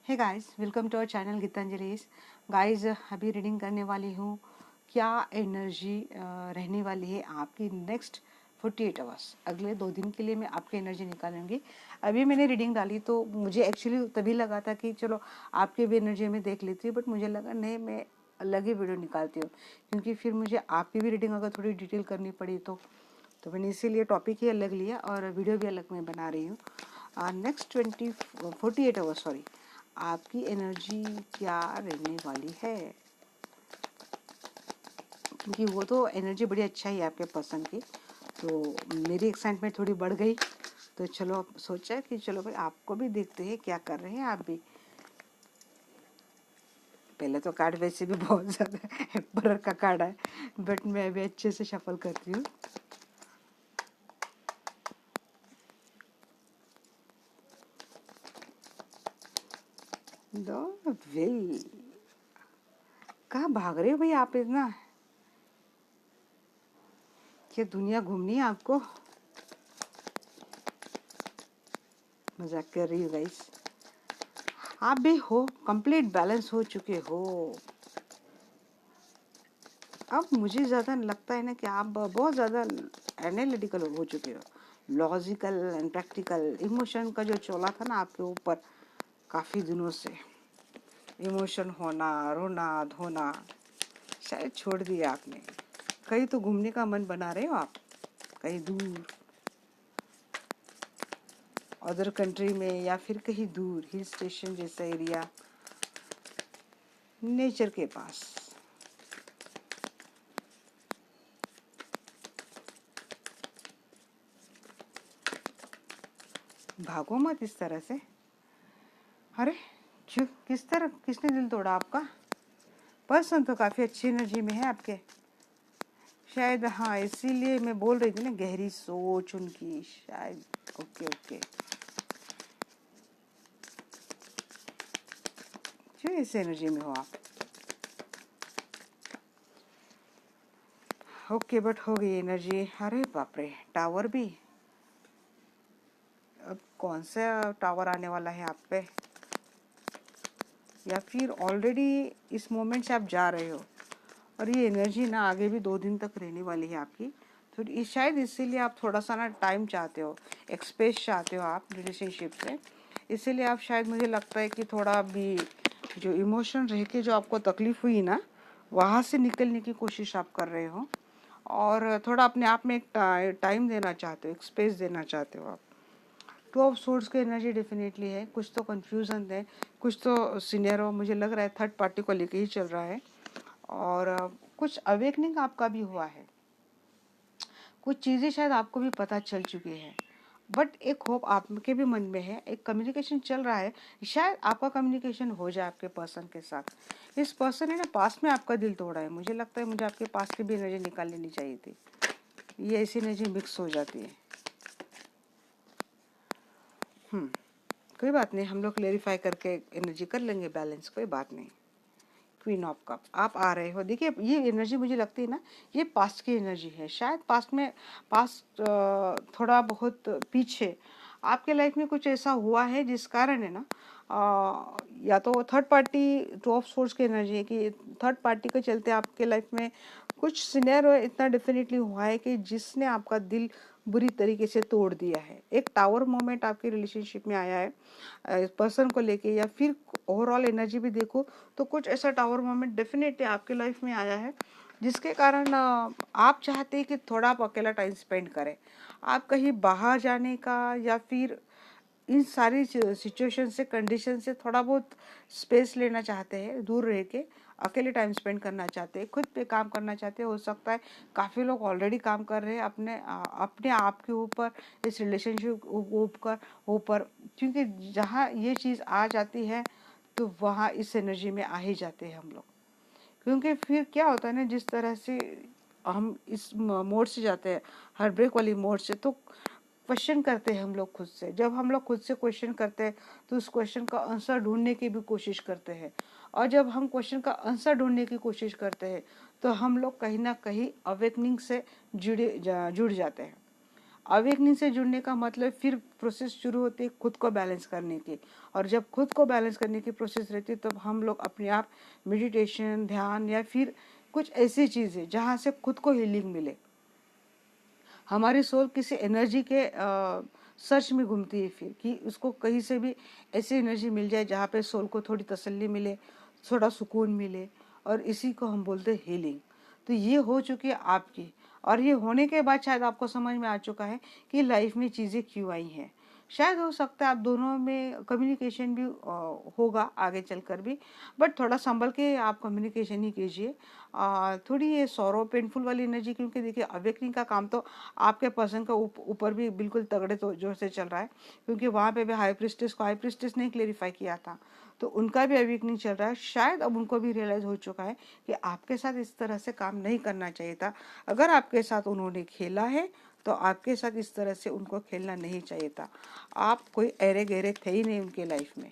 Hey guys, welcome to our channel Geetanjali's. Guys, अभी reading करने वाली हूँ क्या एनर्जी रहने वाली है आपकी नेक्स्ट 48 आवर्स। अगले 2 दिन के लिए मैं आपकी एनर्जी निकालूंगी। अभी मैंने रीडिंग डाली तो मुझे एक्चुअली तभी लगा था कि चलो आपकी भी एनर्जी में देख लेती हूँ, बट मुझे लगा नहीं, मैं अलग ही वीडियो निकालती हूँ क्योंकि फिर मुझे आपकी भी रीडिंग अगर थोड़ी डिटेल करनी पड़ी तो मैंने इसीलिए टॉपिक ही अलग लिया और वीडियो भी अलग मैं बना रही हूँ। नेक्स्ट 48 आवर्स सॉरी, आपकी एनर्जी क्या रहने वाली है, क्योंकि वो तो एनर्जी बड़ी अच्छा ही है आपके पर्सन की। तो मेरी एक्साइटमेंट थोड़ी बढ़ गई, तो चलो सोचा कि चलो भाई आपको भी देखते हैं क्या कर रहे हैं आप भी। पहले तो कार्ड वैसे भी बहुत ज़्यादा एम्परर का कार्ड है, बट मैं भी अच्छे से शफल करती हूँ। द विल, कहाँ भाग रहे हो भाई आप इतना? क्या दुनिया घूमनी है आपको? मजाक कर रही हूँ गाइस। आप भी हो कंप्लीट बैलेंस हो चुके हो। अब मुझे ज़्यादा लगता है ना कि आप बहुत ज़्यादा एनालिटिकल हो चुके हो, लॉजिकल एंड प्रैक्टिकल। इमोशन का जो चोला था ना आपके ऊपर काफ़ी दिनों से, इमोशन होना, रोना धोना, शायद छोड़ दिया आपने। कहीं तो घूमने का मन बना रहे हो आप, कहीं दूर अदर कंट्री में, या फिर कहीं दूर हिल स्टेशन जैसा एरिया, नेचर के पास। भागो मत इस तरह से। अरे क्यों, किस तरह, किसने दिल तोड़ा आपका? पर्सन तो काफ़ी अच्छी एनर्जी में है आपके शायद। हाँ, इसीलिए मैं बोल रही थी ना, गहरी सोच उनकी शायद। ओके ओके, क्यों इस एनर्जी में हो आप? ओके, बट हो गई एनर्जी। अरे बाप रे, टावर भी। अब कौन सा टावर आने वाला है आप पे, या फिर ऑलरेडी इस मोमेंट से आप जा रहे हो और ये एनर्जी ना आगे भी 2 दिन तक रहने वाली है आपकी। तो शायद इसीलिए आप थोड़ा सा ना टाइम चाहते हो, एक्सपेस चाहते हो आप रिलेशनशिप से। इसीलिए आप शायद, मुझे लगता है कि थोड़ा भी जो इमोशन रह के जो आपको तकलीफ हुई ना, वहाँ से निकलने की कोशिश आप कर रहे हो और थोड़ा अपने आप में एक टाइम देना चाहते हो, एक स्पेस देना चाहते हो आप। 2 ऑफ सोर्ड्स की एनर्जी डेफिनेटली है। कुछ तो कंफ्यूजन है, कुछ तो सिनेरियो मुझे लग रहा है थर्ड पार्टी को लेके ही चल रहा है, और कुछ अवेकनिंग आपका भी हुआ है। कुछ चीज़ें शायद आपको भी पता चल चुकी है, बट एक होप आपके भी मन में है, एक कम्युनिकेशन चल रहा है। शायद आपका कम्युनिकेशन हो जाए आपके पर्सन के साथ। इस पर्सन ने ना पास में आपका दिल तोड़ा है। मुझे लगता है मुझे आपके पास की भी एनर्जी निकाल लेनी चाहिए थी, ये ऐसी एनर्जी मिक्स हो जाती है। कोई बात नहीं, हम लोग क्लेरिफाई करके एनर्जी कर लेंगे बैलेंस, कोई बात नहीं। क्वीन ऑफ कप, आप आ रहे हो। देखिए ये एनर्जी मुझे लगती है ना, ये पास्ट की एनर्जी है। शायद पास्ट में, पास्ट थोड़ा बहुत पीछे आपके लाइफ में कुछ ऐसा हुआ है जिस कारण है ना, या तो थर्ड पार्टी, 2 ऑफ सोर्स की एनर्जी है कि थर्ड पार्टी के चलते आपके लाइफ में कुछ सिनेरियो इतना डेफिनेटली हुआ है कि जिसने आपका दिल बुरी तरीके से तोड़ दिया है। एक टावर मोमेंट आपके रिलेशनशिप में आया है पर्सन को लेके, या फिर ओवरऑल एनर्जी भी देखो तो कुछ ऐसा टावर मोमेंट डेफिनेटली आपके लाइफ में आया है जिसके कारण आप चाहते हैं कि थोड़ा आप अकेला टाइम स्पेंड करें। आप कहीं बाहर जाने का, या फिर इन सारी सिचुएशन से, कंडीशन से थोड़ा बहुत स्पेस लेना चाहते हैं, दूर रह के अकेले टाइम स्पेंड करना चाहते हैं, खुद पे काम करना चाहते हैं। हो सकता है काफ़ी लोग ऑलरेडी काम कर रहे हैं अपने आप के ऊपर, इस रिलेशनशिप ऊपर, क्योंकि जहाँ ये चीज़ आ जाती है तो वहाँ इस एनर्जी में आ ही जाते हैं हम लोग। क्योंकि फिर क्या होता है ना, जिस तरह से हम इस मोड से जाते हैं, हर ब्रेक वाली मोड से, तो क्वेश्चन करते हैं हम लोग खुद से। जब हम लोग खुद से क्वेश्चन करते हैं तो उस क्वेश्चन का आंसर ढूंढने की भी कोशिश करते हैं, और जब हम क्वेश्चन का आंसर ढूंढने की कोशिश करते हैं तो हम लोग कहीं ना कहीं अवेकनिंग से जुड़ जाते हैं। अवेकनिंग से जुड़ने का मतलब फिर प्रोसेस शुरू होती है खुद को बैलेंस करने की, और जब खुद को बैलेंस करने की प्रोसेस रहती है तब हम लोग अपने आप मेडिटेशन, ध्यान या फिर कुछ ऐसी चीज़ें जहाँ से खुद को हीलिंग मिले। हमारी सोल किसी एनर्जी के सर्च में घूमती है फिर, कि उसको कहीं से भी ऐसी एनर्जी मिल जाए जहाँ पे सोल को थोड़ी तसल्ली मिले, थोड़ा सुकून मिले, और इसी को हम बोलते हैं हीलिंग। तो ये हो चुकी है आपकी, और ये होने के बाद शायद आपको समझ में आ चुका है कि लाइफ में चीज़ें क्यों आई हैं। शायद हो सकता है आप दोनों में कम्युनिकेशन भी होगा आगे चलकर भी, बट थोड़ा संभल के आप कम्युनिकेशन ही कीजिए। थोड़ी ये सॉरो पेनफुल वाली एनर्जी, क्योंकि देखिए अवेकनिंग का काम तो आपके पर्सन का ऊपर भी बिल्कुल तगड़े तो जोर से चल रहा है, क्योंकि वहाँ पे भी हाई प्रिस्टेस ने क्लेरिफाई किया था, तो उनका भी अवेकनिंग चल रहा है। शायद अब उनको भी रियलाइज हो चुका है कि आपके साथ इस तरह से काम नहीं करना चाहिए था। अगर आपके साथ उन्होंने खेला है तो आपके साथ इस तरह से उनको खेलना नहीं चाहिए था। आप कोई अरे गहरे थे ही नहीं उनके लाइफ में,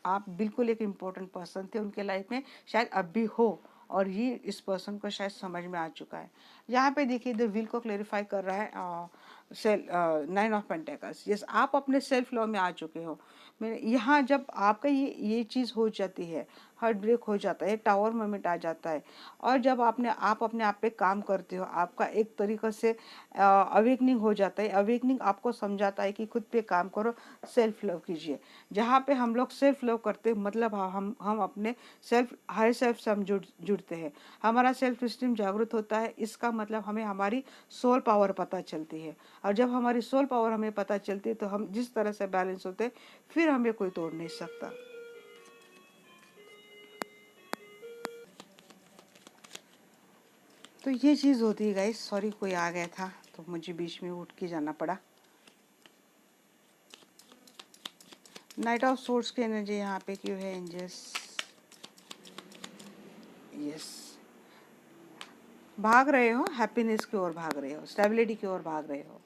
आप बिल्कुल एक इम्पोर्टेंट पर्सन थे उनके लाइफ में, शायद अब भी हो, और ये इस पर्सन को शायद समझ में आ चुका है। यहाँ पे देखिए द विल को क्लेरिफाई कर रहा है सेल 9 ऑफ पेंटेकल्स। यस, आप अपने सेल्फ लॉ में आ चुके हो। मैं यहाँ जब आपका ये चीज़ हो जाती है, हार्ट ब्रेक हो जाता है, टावर मोमेंट आ जाता है, और जब आप अपने आप पे काम करते हो, आपका एक तरीक़े से अवेकनिंग हो जाता है। अवेकनिंग आपको समझाता है कि खुद पे काम करो, सेल्फ लव कीजिए। जहाँ पे हम लोग सेल्फ लव करते हैं मतलब हम अपने हाई सेल्फ से हम जुड़ते हैं, हमारा सेल्फ स्टीम जागृत होता है। इसका मतलब हमें हमारी सोल पावर पता चलती है, और जब हमारी सोल पावर हमें पता चलती है तो हम जिस तरह से बैलेंस होते हैं फिर हमें कोई तोड़ नहीं सकता। तो ये चीज़ होती है गाइस। सॉरी कोई आ गया था तो मुझे बीच में उठ के जाना पड़ा। नाइट ऑफ सोर्स की एनर्जी यहाँ पे क्यों है एंजल्स? यस, भाग रहे हो, हैप्पीनेस की ओर भाग रहे हो, स्टेबिलिटी की ओर भाग रहे हो,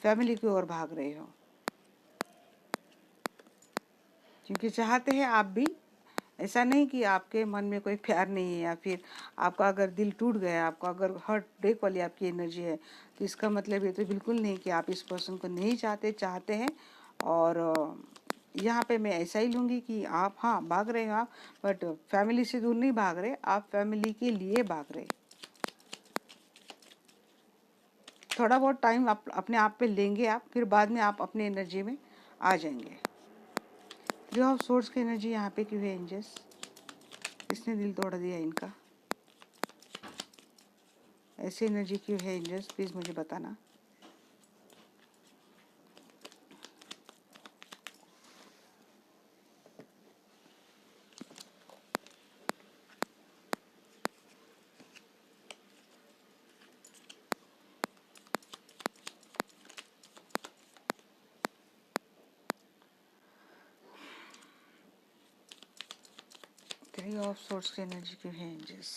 फैमिली की ओर भाग रहे हो, क्योंकि चाहते हैं आप भी। ऐसा नहीं कि आपके मन में कोई प्यार नहीं है, या फिर आपका अगर दिल टूट गया, आपका अगर हार्ट ब्रेक वाली आपकी एनर्जी है, तो इसका मतलब ये तो बिल्कुल नहीं कि आप इस पर्सन को नहीं चाहते हैं। और यहाँ पे मैं ऐसा ही लूँगी कि आप हाँ भाग रहे हो आप, बट फैमिली से दूर नहीं भाग रहे, आप फैमिली के लिए भाग रहे। थोड़ा बहुत टाइम आप अपने आप पे लेंगे आप, फिर बाद में आप अपने एनर्जी में आ जाएंगे। जो आप सोर्स की एनर्जी यहाँ पे क्यों है एंजल्स? इसने दिल तोड़ दिया इनका, ऐसी एनर्जी क्यों है एंजल्स? प्लीज़ मुझे बताना। थ्री ऑफ सोर्स की एनर्जी क्यों है एंजल्स?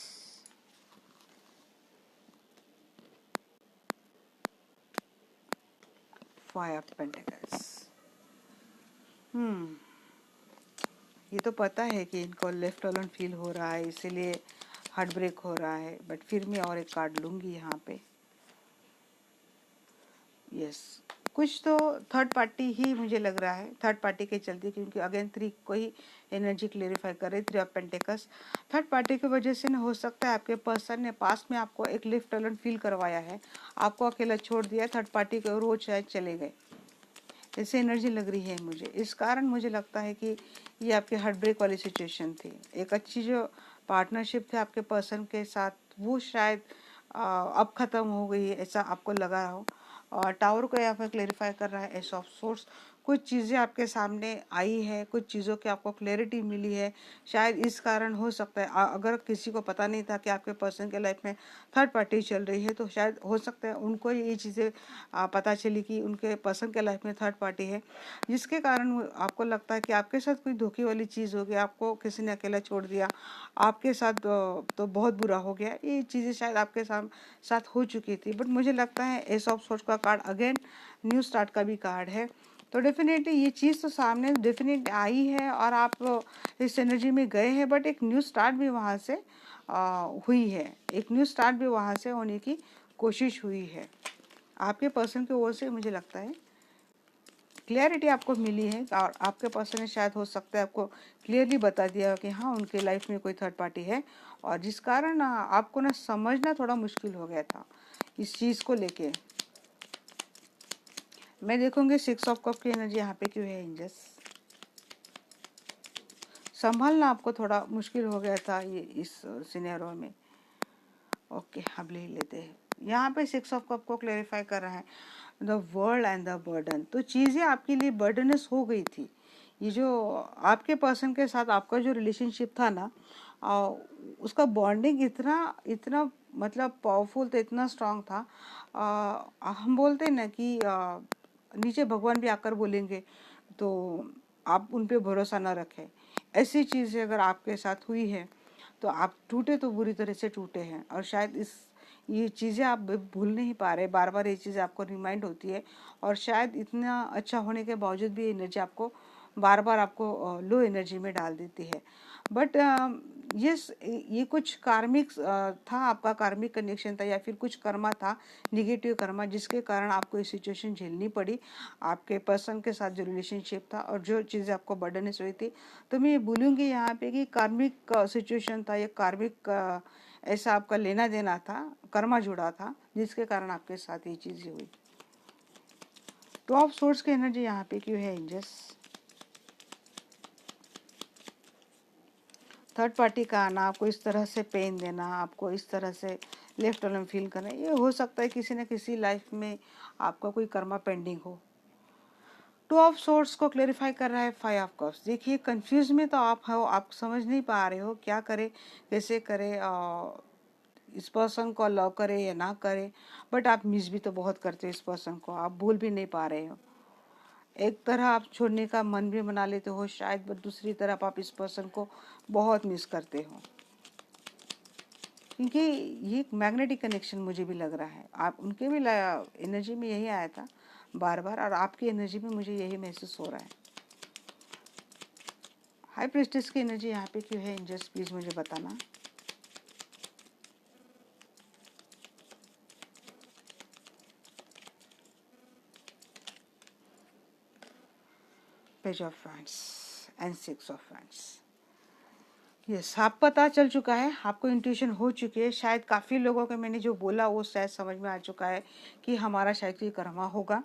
Five of pentacles. ये तो पता है कि इनको लेफ्ट अलोन फील हो रहा है, इसीलिए हार्ट ब्रेक हो रहा है, बट फिर मैं और एक कार्ड लूँगी यहाँ पे। यस, कुछ तो थर्ड पार्टी ही मुझे लग रहा है, थर्ड पार्टी के चलते, क्योंकि अगेन थ्री को ही एनर्जी क्लेरिफाई करे, three of pentacles. Third party की वजह से ना हो सकता है आपके पर्सन ने पास में आपको एक लिफ्ट अलोन फील करवाया है, आपको अकेला छोड़ दिया, थर्ड पार्टी के रोज शायद चले गए, ऐसी एनर्जी लग रही है मुझे। इस कारण मुझे लगता है कि ये आपके हार्ट ब्रेक वाली सिचुएशन थी। एक अच्छी जो पार्टनरशिप थी आपके पर्सन के साथ, वो शायद अब ख़त्म हो गई है, ऐसा आपको लगा हो। और टावर को यहाँ पर क्लेरिफाई कर रहा है एस ऑफ सोर्स। कुछ चीज़ें आपके सामने आई है, कुछ चीज़ों की आपको क्लैरिटी मिली है, शायद इस कारण हो सकता है। अगर किसी को पता नहीं था कि आपके पर्सन के लाइफ में थर्ड पार्टी चल रही है, तो शायद हो सकता है उनको ये चीज़ें पता चली कि उनके पर्सन के लाइफ में थर्ड पार्टी है, जिसके कारण आपको लगता है कि आपके साथ कोई धोखे वाली चीज़ हो गई, आपको किसी ने अकेला छोड़ दिया, आपके साथ तो बहुत बुरा हो गया। ये चीज़ें शायद आपके साथ हो चुकी थी, बट मुझे लगता है एस ऑफ सोर्स का कार्ड अगेन न्यू स्टार्ट का भी कार्ड है। तो डेफिनेटली ये चीज़ तो सामने डेफिनेट आई है, और आप इस एनर्जी में गए हैं, बट एक न्यू स्टार्ट भी वहाँ से हुई है, एक न्यू स्टार्ट भी वहाँ से होने की कोशिश हुई है। आपके पर्सन की ओर से मुझे लगता है क्लियरिटी आपको मिली है, और आपके पर्सन ने शायद हो सकता है आपको क्लियरली बता दिया कि हाँ उनके लाइफ में कोई थर्ड पार्टी है, और जिस कारण ना आपको ना समझना थोड़ा मुश्किल हो गया था इस चीज़ को लेके। मैं देखूंगी 6 ऑफ कप की एनर्जी यहाँ पे क्यों है एंजल्स। संभालना आपको थोड़ा मुश्किल हो गया था ये इस सिनेरियो में। ओके, अब ले लेते हैं। यहाँ पे 6 ऑफ कप को क्लेरिफाई कर रहा है the world and the burden. तो चीज़ें आपके लिए बर्डनस हो गई थी। ये जो आपके पर्सन के साथ आपका जो रिलेशनशिप था ना, उसका बॉन्डिंग इतना इतना मतलब पावरफुल था, इतना स्ट्रांग था। हम बोलते हैं ना कि नीचे भगवान भी आकर बोलेंगे तो आप उन पे भरोसा ना रखें। ऐसी चीज़ें अगर आपके साथ हुई है तो आप टूटे तो बुरी तरह से टूटे हैं, और शायद ये चीज़ें आप भूल नहीं पा रहे। बार बार ये चीज़ें आपको रिमाइंड होती है, और शायद इतना अच्छा होने के बावजूद भी एनर्जी आपको बार बार आपको लो एनर्जी में डाल देती है। बट ये कुछ कार्मिक था, आपका कार्मिक कनेक्शन था, या फिर कुछ कर्मा था, निगेटिव कर्मा, जिसके कारण आपको ये सिचुएशन झेलनी पड़ी। आपके पर्सन के साथ जो रिलेशनशिप था और जो चीज़ें आपको बर्डनस हुई थी, तो मैं ये बोलूँगी यहाँ पे कि कार्मिक सिचुएशन था, ये कार्मिक ऐसा आपका लेना देना था, कर्मा जुड़ा था, जिसके कारण आपके साथ ये चीज़ें हुई। टू ऑफ सोर्स की एनर्जी यहाँ पे क्यों है एंजल्स। थर्ड पार्टी का आना, आपको इस तरह से पेन देना, आपको इस तरह से लेफ्ट अलोन फील करना, ये हो सकता है किसी न किसी लाइफ में आपका कोई कर्मा पेंडिंग हो। टू ऑफ सोर्स को क्लेरिफाई कर रहा है 5 ऑफ कप्स। देखिए कंफ्यूज में तो आप हो, आप समझ नहीं पा रहे हो क्या करे, कैसे करे, इस पर्सन को लव करे या ना करे। बट आप मिस भी तो बहुत करते हो इस पर्सन को, आप भूल भी नहीं पा रहे हो। एक तरह आप छोड़ने का मन भी बना लेते हो शायद, बट दूसरी तरफ आप इस पर्सन को बहुत मिस करते हो, क्योंकि ये एक मैग्नेटिक कनेक्शन मुझे भी लग रहा है। आप उनके भी एनर्जी में यही आया था बार बार, और आपकी एनर्जी में मुझे यही महसूस हो रहा है। हाई प्रीस्टेस की एनर्जी यहाँ पे क्यों है एंजल्स, प्लीज मुझे बताना। Page of wands and 6 of wands. Yes, आप पता चल चुका है, आपको इंट्यूशन हो चुकी है। शायद काफ़ी लोगों को मैंने जो बोला वो शायद समझ में आ चुका है कि हमारा शायद कोई कर्मा होगा,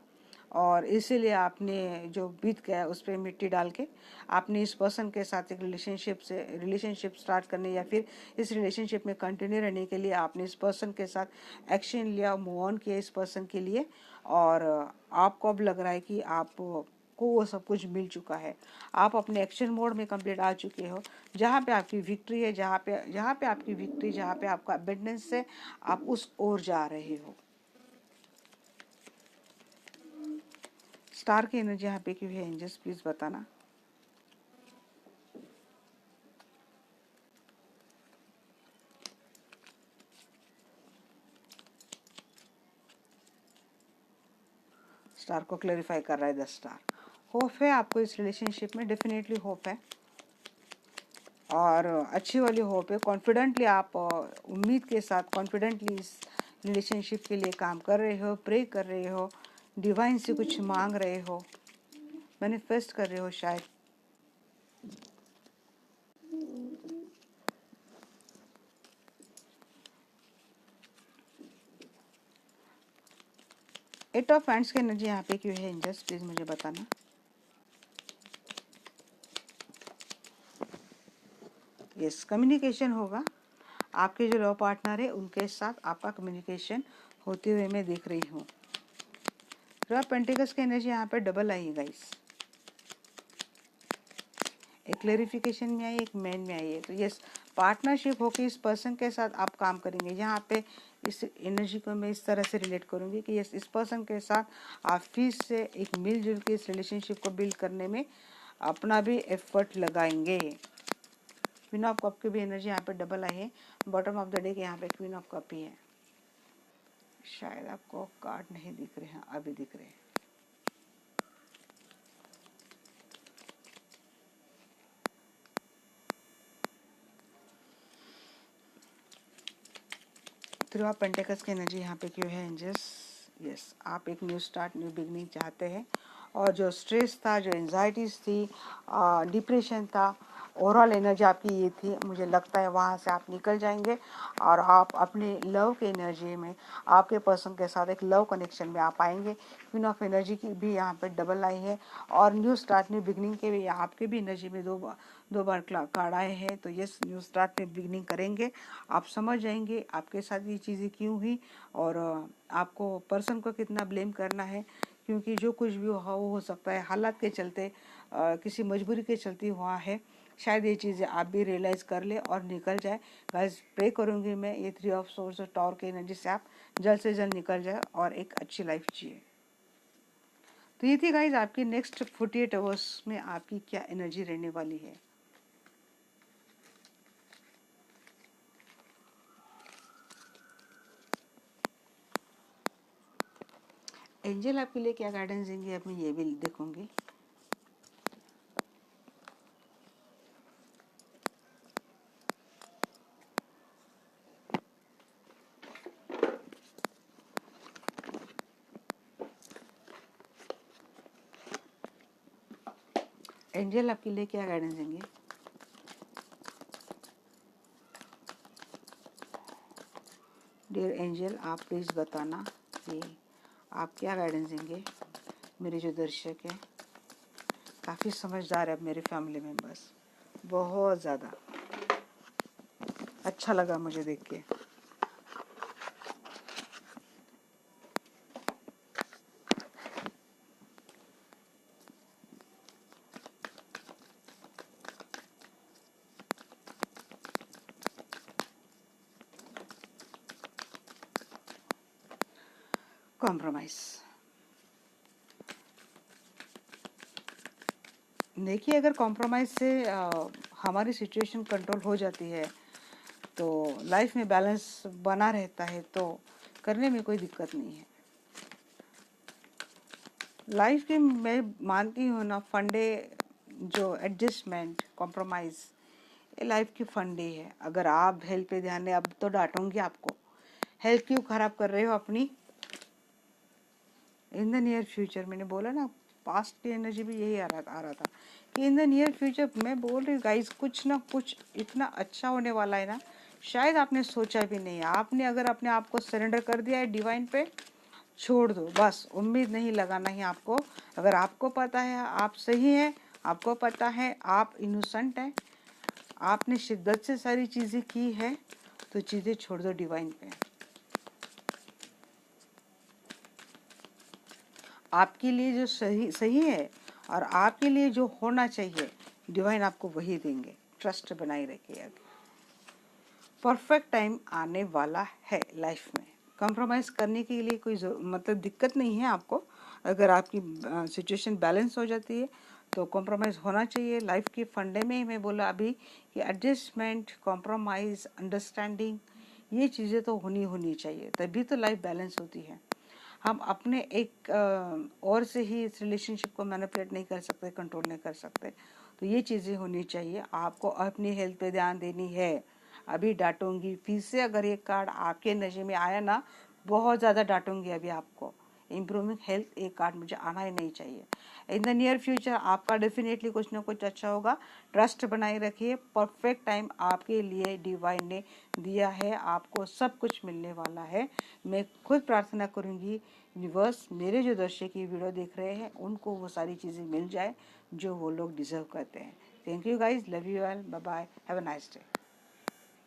और इसीलिए आपने जो बीत गया उस पर मिट्टी डाल के आपने इस पर्सन के साथ एक रिलेशनशिप स्टार्ट करने, या फिर इस रिलेशनशिप में कंटिन्यू रहने के लिए आपने इस पर्सन के साथ एक्शन लिया, मूव ऑन किया इस पर्सन के लिए। और आपको अब लग रहा है कि आप को वो सब कुछ मिल चुका है, आप अपने एक्शन मोड में कंप्लीट आ चुके हो। जहाँ पे आपकी विक्ट्री है, जहाँ पे आपकी विक्ट्री, जहाँ पे आपका अबेंडेंस है, आप उस ओर जा रहे हो। स्टार की एनर्जी यहाँ पे क्यों है एंजल्स, प्लीज बताना। स्टार को क्लेरिफाई कर रहा है द स्टार। होप है आपको इस रिलेशनशिप में, डेफिनेटली होप है, और अच्छी वाली होप है। कॉन्फिडेंटली आप उम्मीद के साथ कॉन्फिडेंटली इस रिलेशनशिप के लिए काम कर रहे हो, प्रे कर रहे हो, डिवाइन से कुछ मांग रहे हो, मैनिफेस्ट कर रहे हो शायद। एट ऑफ हैंड्स की एनर्जी यहाँ पे क्यों है एंजल्स, प्लीज मुझे बताना। यस, कम्युनिकेशन होगा। आपके जो लव पार्टनर है उनके साथ आपका कम्युनिकेशन होते हुए मैं देख रही हूँ। पेंटिकल्स की एनर्जी यहाँ पे डबल आई है गाइस, एक क्लेरिफिकेशन में आई, एक मैन में आई है। तो यस, पार्टनरशिप होकर इस पर्सन के साथ आप काम करेंगे। यहाँ पे इस एनर्जी को मैं इस तरह से रिलेट करूँगी कि यस, इस पर्सन के साथ आप फिर से एक मिलजुल के इस रिलेशनशिप को बिल्ड करने में अपना भी एफर्ट लगाएंगे। क्वीन ऑफ कप की भी एनर्जी यहाँ पे डबल आई है। बॉटम ऑफ द डे के यहाँ पे क्वीन ऑफ कप ही है। शायद आपको कार्ड नहीं दिख रहे हैं, अभी दिख रहे हैं। थ्री ऑफ पेंटिकल्स की एनर्जी यहाँ पे क्यों है एंजल्स, यस, आप एक न्यू स्टार्ट, न्यू बिगनिंग चाहते हैं। और जो स्ट्रेस था, जो एंजाइटीज थी, डिप्रेशन था, ओवरऑल एनर्जी आपकी ये थी, मुझे लगता है वहाँ से आप निकल जाएंगे और आप अपने लव के एनर्जी में, आपके पर्सन के साथ एक लव कनेक्शन में आप आएंगे। क्वीन ऑफ एनर्जी की भी यहाँ पे डबल आई है और न्यू स्टार्ट, न्यू बिगनिंग के भी आपके भी एनर्जी में दो बार कार्ड आए हैं। तो यस, न्यू स्टार्ट में बिगनिंग करेंगे, आप समझ जाएंगे आपके साथ ये चीज़ें क्यों हुई और आपको पर्सन को कितना ब्लेम करना है, क्योंकि जो कुछ भी हुआ वो हो सकता है हालात के चलते, किसी मजबूरी के चलते हुआ है। शायद ये चीज़ें आप भी रियलाइज़ कर ले और निकल जाए। गाइस, प्रे करूँगी मैं ये 3 ऑफ सोर्स और टावर के एनर्जी से आप जल्द से जल्द निकल जाए और एक अच्छी लाइफ जिए। तो ये थी गाइस आपकी नेक्स्ट 48 आवर्स में आपकी क्या एनर्जी रहने वाली है। एंजल आपके लिए क्या गाइडेंस देंगे अब मैं ये भी देखूंगी। एंजल आपके लिए क्या गाइडेंस देंगे। डियर एंजल, आप प्लीज़ बताना कि आप क्या गाइडेंस देंगे। मेरे जो दर्शक हैं काफ़ी समझदार है, अब मेरे फैमिली मेम्बर्स बहुत ज़्यादा अच्छा लगा मुझे देख के। कॉम्प्रोमाइज़, देखिए अगर कॉम्प्रोमाइज़ से हमारी सिचुएशन कंट्रोल हो जाती है तो लाइफ में बैलेंस बना रहता है, तो करने में कोई दिक्कत नहीं है। लाइफ के मैं मानती हूँ ना, फंडे जो एडजस्टमेंट, कॉम्प्रोमाइज़, ये लाइफ की फंडे है। अगर आप हेल्थ पे ध्यान दें, अब तो डांटूंगी आपको, हेल्थ क्यों ख़राब कर रहे हो अपनी इन द नियर फ्यूचर। मैंने बोला ना, पास्ट की एनर्जी भी यही आ रहा था कि इन द नियर फ्यूचर मैं बोल रही हूँ गाइस, कुछ ना कुछ इतना अच्छा होने वाला है ना, शायद आपने सोचा भी नहीं। आपने अगर अपने आप को सरेंडर कर दिया है डिवाइन पे, छोड़ दो बस, उम्मीद नहीं लगाना ही आपको। अगर आपको पता है आप सही हैं, आपको पता है आप इनोसेंट हैं, आपने शिद्दत से सारी चीज़ें की है, तो चीज़ें छोड़ दो डिवाइन पे। आपके लिए जो सही सही है और आपके लिए जो होना चाहिए, डिवाइन आपको वही देंगे। ट्रस्ट बनाए रखिए, परफेक्ट टाइम आने वाला है लाइफ में। कंप्रोमाइज़ करने के लिए कोई मतलब दिक्कत नहीं है आपको। अगर आपकी सिचुएशन बैलेंस हो जाती है तो कॉम्प्रोमाइज़ होना चाहिए। लाइफ के फंडे में ही मैं बोला अभी कि एडजस्टमेंट, कॉम्प्रोमाइज़, अंडरस्टैंडिंग, ये चीज़ें तो होनी चाहिए, तभी तो लाइफ बैलेंस होती है। हम अपने एक और से ही इस रिलेशनशिप को मैनिपुलेट नहीं कर सकते, कंट्रोल नहीं कर सकते। तो ये चीज़ें होनी चाहिए। आपको अपनी हेल्थ पे ध्यान देनी है। अभी डांटूंगी फिर से, अगर ये कार्ड आपके नज़र में आया ना, बहुत ज़्यादा डांटूंगी अभी आपको। इम्प्रूविंग हेल्थ, एक कार्ड मुझे आना ही नहीं चाहिए। इन द नियर फ्यूचर आपका डेफिनेटली कुछ ना कुछ अच्छा होगा। ट्रस्ट बनाए रखिए, परफेक्ट टाइम आपके लिए डिवाइन ने दिया है, आपको सब कुछ मिलने वाला है। मैं खुद प्रार्थना करूंगी यूनिवर्स, मेरे जो दर्शक ये वीडियो देख रहे हैं उनको वो सारी चीज़ें मिल जाए जो वो लोग डिजर्व करते हैं। Thank you guys, love you all, bye bye, have a nice day.